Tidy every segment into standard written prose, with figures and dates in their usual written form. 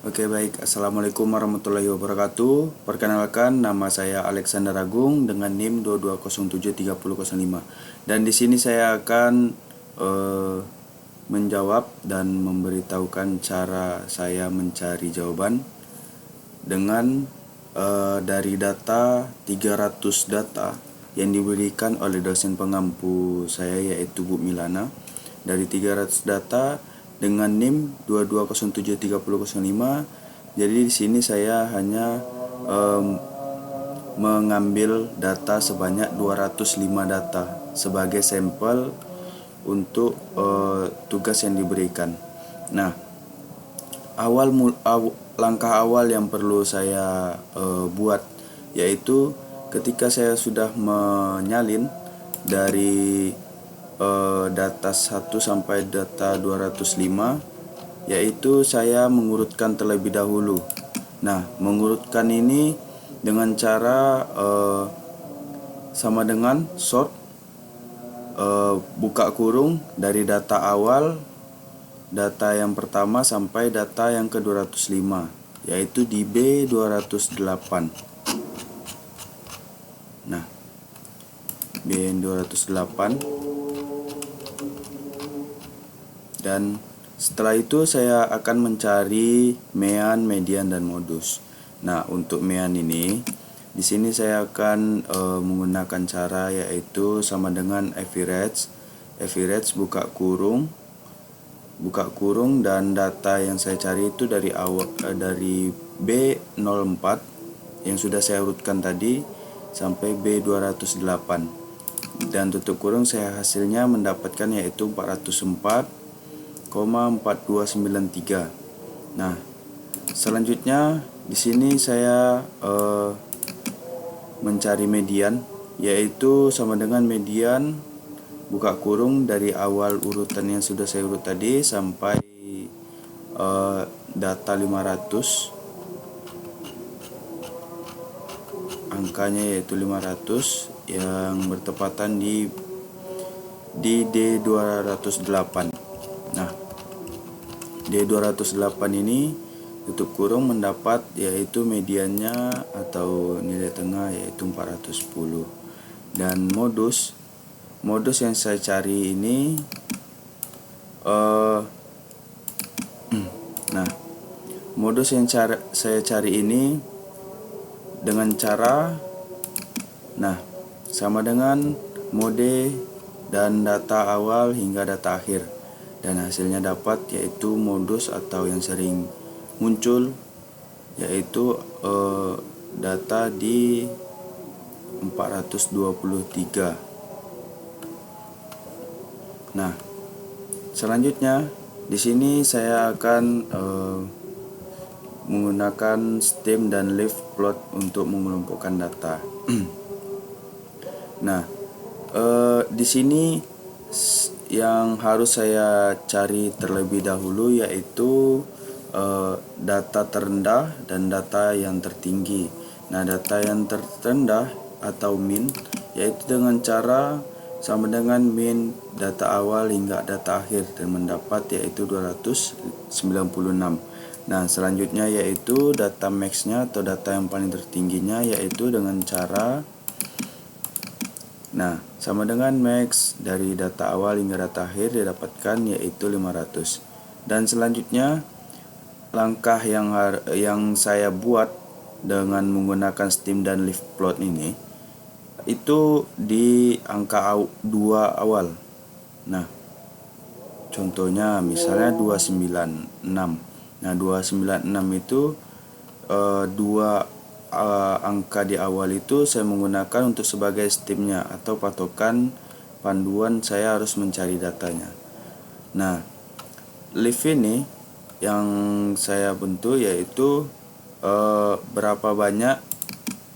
Oke baik, Assalamualaikum warahmatullahi wabarakatuh. Perkenalkan, nama saya Alexander Agung dengan NIM 22073005. Dan di sini saya akan menjawab dan memberitahukan cara saya mencari jawaban dengan dari data 300 data yang diberikan oleh dosen pengampu saya, yaitu Bu Milana. Dari 300 data dengan NIM 22073005. Jadi di sini saya hanya mengambil data sebanyak 205 data sebagai sampel untuk tugas yang diberikan. Nah, langkah awal yang perlu saya buat yaitu ketika saya sudah menyalin dari data 1 sampai data 205, yaitu saya mengurutkan terlebih dahulu. Nah, mengurutkan ini dengan cara sama dengan sort, buka kurung dari data awal, data yang pertama sampai data yang ke-205, yaitu di B208. Nah, B208. Dan setelah itu saya akan mencari mean, median, dan modus. Nah, untuk mean ini, di sini saya akan menggunakan cara yaitu sama dengan average. Average buka kurung dan data yang saya cari itu dari dari B04 yang sudah saya urutkan tadi sampai B208. Dan tutup kurung saya hasilnya mendapatkan yaitu 404,4293. Nah, selanjutnya di sini saya mencari median, yaitu sama dengan median buka kurung dari awal urutan yang sudah saya urut tadi sampai data 500, angkanya yaitu 500 yang bertepatan di D208. Nah, D208 ini tutup kurung mendapat yaitu mediannya atau nilai tengah yaitu 410. Dan modus yang saya cari ini nah, modus yang saya cari ini dengan cara sama dengan mode dan data awal hingga data akhir, dan hasilnya dapat yaitu modus atau yang sering muncul yaitu data di 423. Nah, selanjutnya di sini saya akan menggunakan stem dan leaf plot untuk mengelompokkan data. Nah, di sini yang harus saya cari terlebih dahulu yaitu data terendah dan data yang tertinggi. Nah, data yang terendah atau min yaitu dengan cara sama dengan min data awal hingga data akhir dan mendapat yaitu 296. Nah, selanjutnya yaitu data max-nya atau data yang paling tertingginya yaitu dengan cara sama dengan max dari data awal hingga data akhir didapatkan yaitu 500. Dan selanjutnya langkah yang saya buat dengan menggunakan stem dan leaf plot ini itu di angka 2 awal. Nah, contohnya misalnya 296. Nah, 296 itu dua angka di awal itu saya menggunakan untuk sebagai stemnya atau patokan panduan saya harus mencari datanya. Nah, leaf ini yang saya bentuk yaitu berapa banyak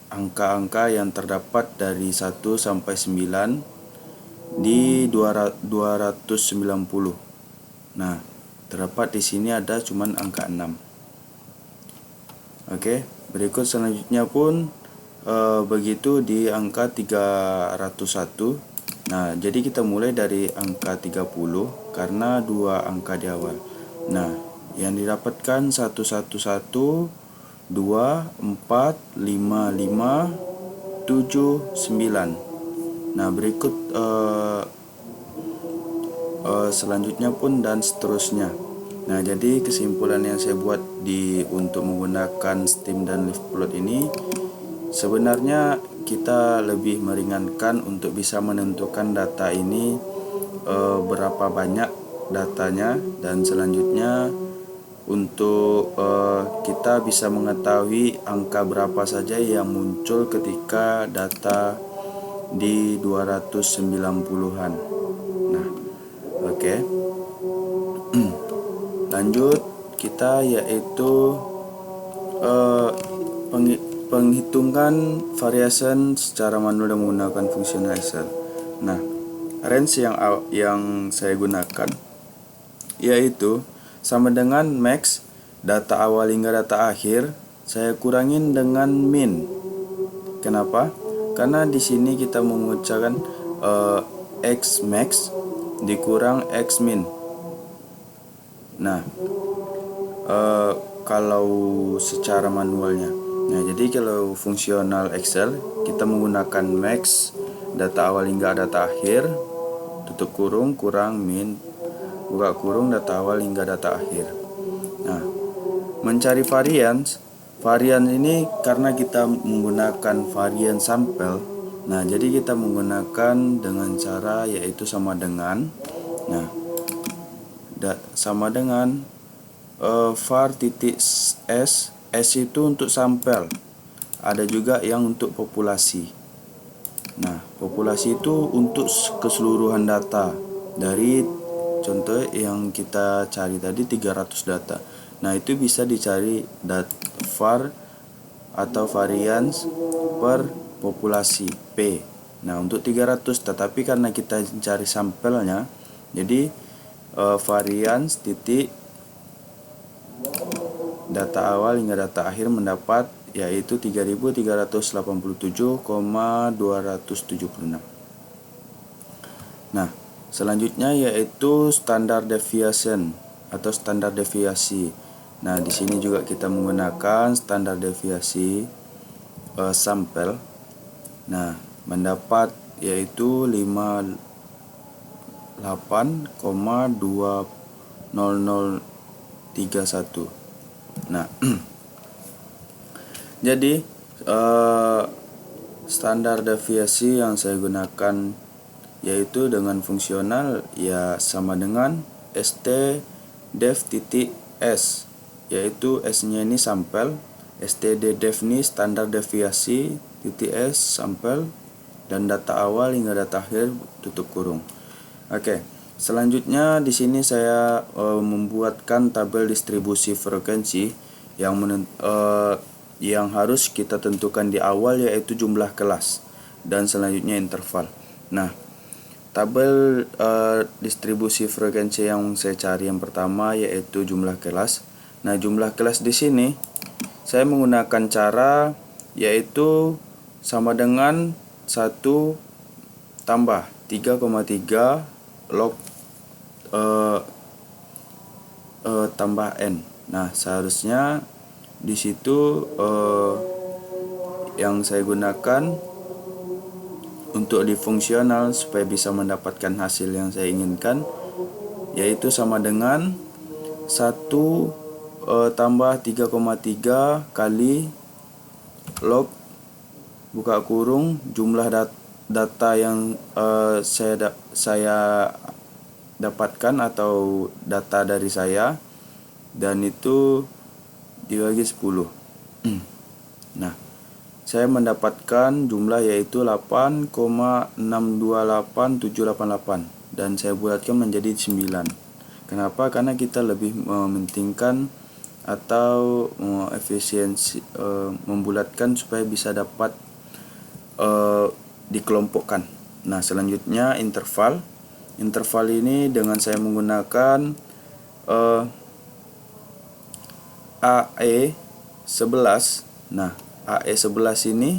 angka-angka yang terdapat dari 1 sampai 9 di 290. Nah, terdapat di sini ada cuman angka 6. Oke, berikut selanjutnya pun begitu di angka 301. Nah, jadi kita mulai dari angka 30 karena dua angka di awal. Nah, yang didapatkan 111, 2, 4, 5, 5, 7, 9. Nah, berikut selanjutnya pun dan seterusnya. Nah, jadi kesimpulan yang saya buat untuk menggunakan Steam dan Liveplot ini, sebenarnya kita lebih meringankan untuk bisa menentukan data ini berapa banyak datanya, dan selanjutnya untuk kita bisa mengetahui angka berapa saja yang muncul ketika data di 290-an. Nah, oke. Lanjut kita yaitu penghitungan variation secara manual dan menggunakan fungsional Excel. Nah, range yang saya gunakan yaitu sama dengan max, data awal hingga data akhir, saya kurangin dengan min. Kenapa? Karena di sini kita mengucapkan x max dikurang x min. Nah, kalau secara manualnya, nah jadi kalau fungsional Excel kita menggunakan max, data awal hingga data akhir, tutup kurung, kurang min, buka kurung, data awal hingga data akhir. Nah, mencari varians ini karena kita menggunakan varian sampel. Nah, jadi kita menggunakan dengan cara yaitu sama dengan, nah, sama dengan var titik s itu untuk sampel, ada juga yang untuk populasi. Nah, populasi itu untuk keseluruhan data dari contoh yang kita cari tadi 300 data. Nah, itu bisa dicari var atau varians per populasi P. Nah, untuk 300, tetapi karena kita cari sampelnya, jadi varians titik data awal hingga data akhir mendapat yaitu 3387,276. Nah, selanjutnya yaitu standar deviation atau standar deviasi. Nah, di sini juga kita menggunakan standar deviasi sampel. Nah, mendapat yaitu 58,20031. Nah, jadi standar deviasi yang saya gunakan yaitu dengan fungsional ya sama dengan st dev titik s, yaitu s nya ini sampel, std dev ini standar deviasi titik s sampel, dan data awal hingga data akhir tutup kurung. Oke, selanjutnya di sini saya membuatkan tabel distribusi frekuensi yang harus kita tentukan di awal yaitu jumlah kelas dan selanjutnya interval. Nah, tabel distribusi frekuensi yang saya cari yang pertama yaitu jumlah kelas. Nah, jumlah kelas di sini saya menggunakan cara yaitu sama dengan 1 tambah 3,3 log tambah n. Nah, seharusnya di situ yang saya gunakan untuk di fungsional supaya bisa mendapatkan hasil yang saya inginkan yaitu sama dengan 1 tambah 3,3 kali log buka kurung jumlah data yang saya dapatkan atau data dari saya, dan itu dibagi 10. Nah, saya mendapatkan jumlah yaitu 8,628788 dan saya bulatkan menjadi 9. Kenapa? Karena kita lebih mementingkan atau efisiensi membulatkan supaya bisa dapat dikelompokkan. Nah, selanjutnya interval. Interval ini dengan saya menggunakan AE11. Nah, AE11 ini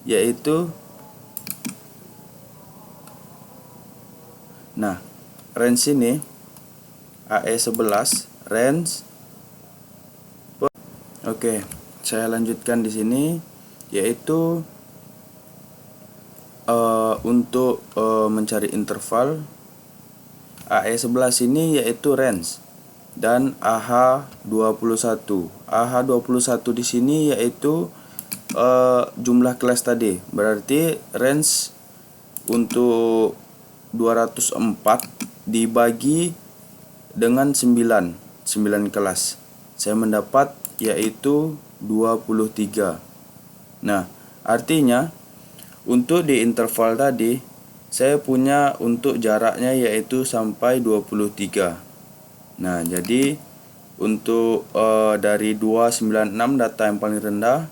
yaitu range ini AE11 range. Oke, saya lanjutkan di sini, yaitu untuk mencari interval AE11 ini yaitu range, dan AH21. AH21 di sini yaitu jumlah kelas tadi. Berarti range untuk 204 dibagi dengan 9 kelas. Saya mendapat yaitu 23. Nah, artinya untuk di interval tadi saya punya untuk jaraknya yaitu sampai 23. Nah, jadi untuk dari 296 data yang paling rendah,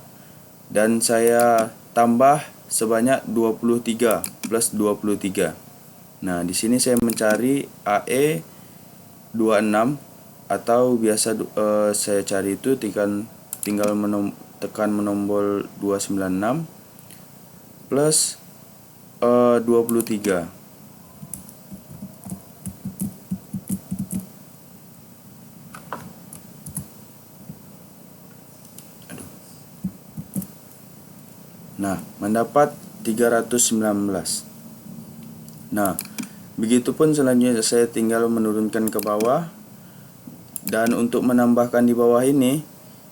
dan saya tambah sebanyak 23 plus 23. Nah, di sini saya mencari AE 26, atau biasa saya cari itu tinggal tekan menombol 296 plus 23. Nah, mendapat 319. Nah, begitupun selanjutnya saya tinggal menurunkan ke bawah, dan untuk menambahkan di bawah ini,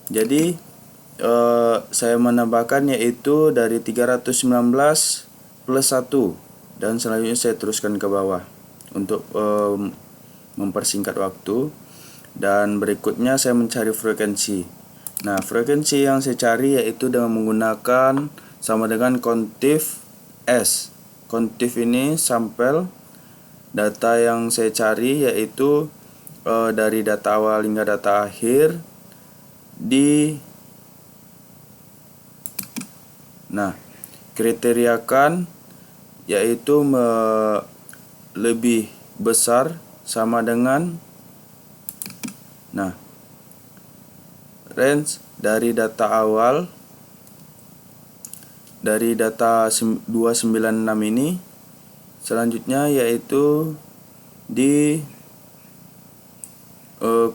jadi saya menambahkan yaitu dari 319 plus 1, dan selanjutnya saya teruskan ke bawah untuk mempersingkat waktu. Dan berikutnya saya mencari frekuensi. Nah, frekuensi yang saya cari yaitu dengan menggunakan sama dengan CONTIF S. CONTIF ini sampel data yang saya cari yaitu dari data awal hingga data akhir kriteriakan yaitu lebih besar sama dengan range dari data awal dari data 296 ini, selanjutnya yaitu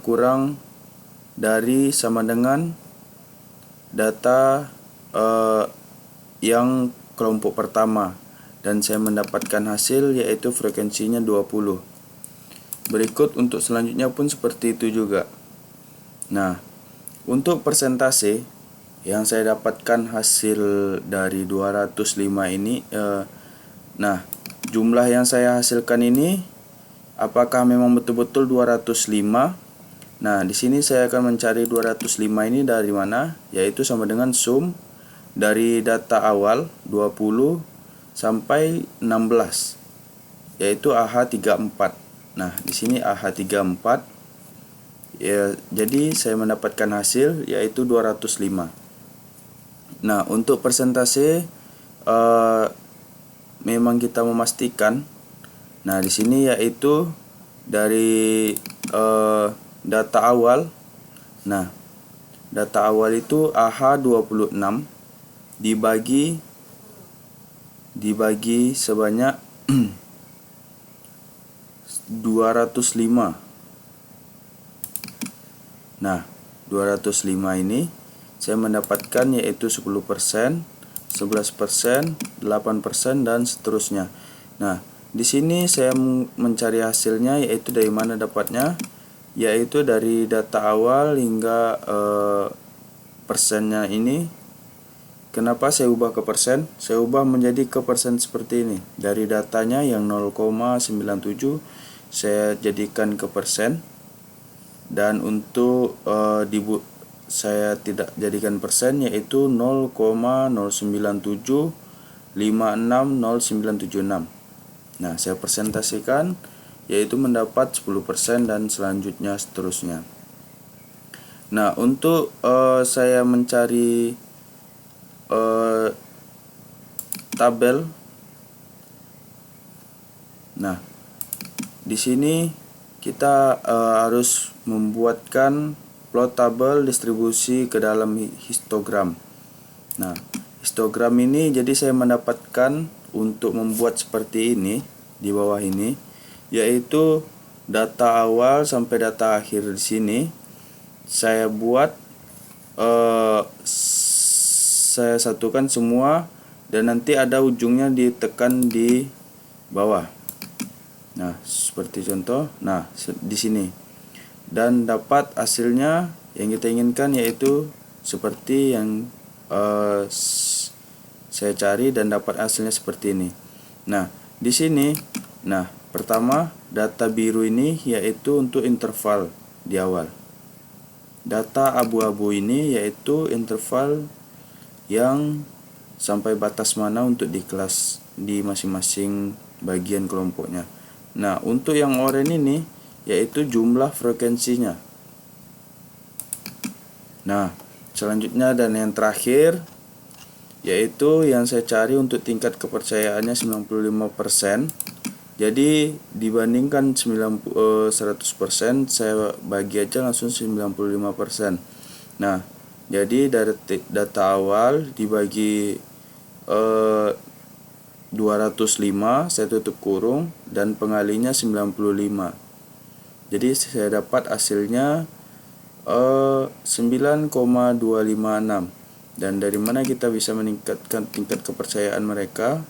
kurang dari sama dengan data yang kelompok pertama, dan saya mendapatkan hasil yaitu frekuensinya 20. Berikut untuk selanjutnya pun seperti itu juga. Nah, untuk persentase yang saya dapatkan hasil dari 205 ini, jumlah yang saya hasilkan ini apakah memang betul-betul 205? Nah, di sini saya akan mencari 205 ini dari mana, yaitu sama dengan sum dari data awal 20 sampai 16, yaitu AH34. Nah, di sini AH34 ya, jadi saya mendapatkan hasil yaitu 205. Nah, untuk persentase memang kita memastikan. Nah, di sini yaitu dari data awal. Nah, data awal itu AH26 dibagi sebanyak 205. Nah, 205 ini saya mendapatkan yaitu 10%, 11%, 8%, dan seterusnya. Nah, di sini saya mencari hasilnya yaitu dari mana dapatnya, yaitu dari data awal hingga persennya ini. Kenapa saya ubah ke persen? Saya ubah menjadi ke persen seperti ini. Dari datanya yang 0,97 saya jadikan ke persen, dan untuk saya tidak jadikan persen yaitu 0,097560976. Nah, saya persentasikan yaitu mendapat 10% dan selanjutnya seterusnya. Nah, untuk saya mencari tabel. Nah, di sini kita harus membuatkan plot tabel distribusi ke dalam histogram. Nah, histogram ini jadi saya mendapatkan untuk membuat seperti ini di bawah ini, yaitu data awal sampai data akhir di sini saya buat saya satukan semua dan nanti ada ujungnya ditekan di bawah. Nah, seperti contoh. Nah, di sini. Dan dapat hasilnya yang kita inginkan, yaitu seperti yang saya cari, dan dapat hasilnya seperti ini. Nah, di sini, nah, pertama data biru ini yaitu untuk interval di awal. Data abu-abu ini yaitu interval yang sampai batas mana untuk di kelas di masing-masing bagian kelompoknya. Nah, untuk yang oranye ini yaitu jumlah frekuensinya. Nah, selanjutnya dan yang terakhir yaitu yang saya cari untuk tingkat kepercayaannya 95%. Jadi dibandingkan 100%, saya bagi aja langsung 95%. Nah, jadi dari data awal dibagi 205, saya tutup kurung, dan pengalinya 95. Jadi saya dapat hasilnya 9,256. Dan dari mana kita bisa meningkatkan tingkat kepercayaan mereka?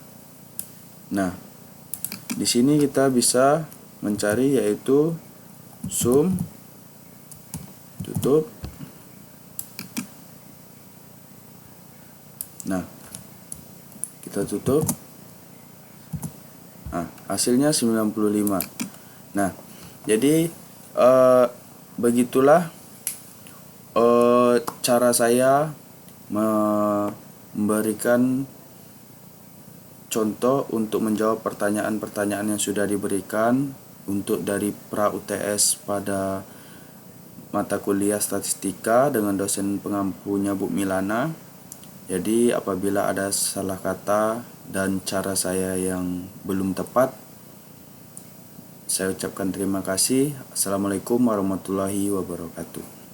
Nah, di sini kita bisa mencari yaitu sum, tutup. Nah, kita tutup. Nah, hasilnya 95. Nah, jadi begitulah cara saya memberikan contoh untuk menjawab pertanyaan-pertanyaan yang sudah diberikan untuk dari pra UTS pada mata kuliah statistika dengan dosen pengampunya Bu Milana. Jadi apabila ada salah kata dan cara saya yang belum tepat, saya ucapkan terima kasih. Assalamualaikum warahmatullahi wabarakatuh.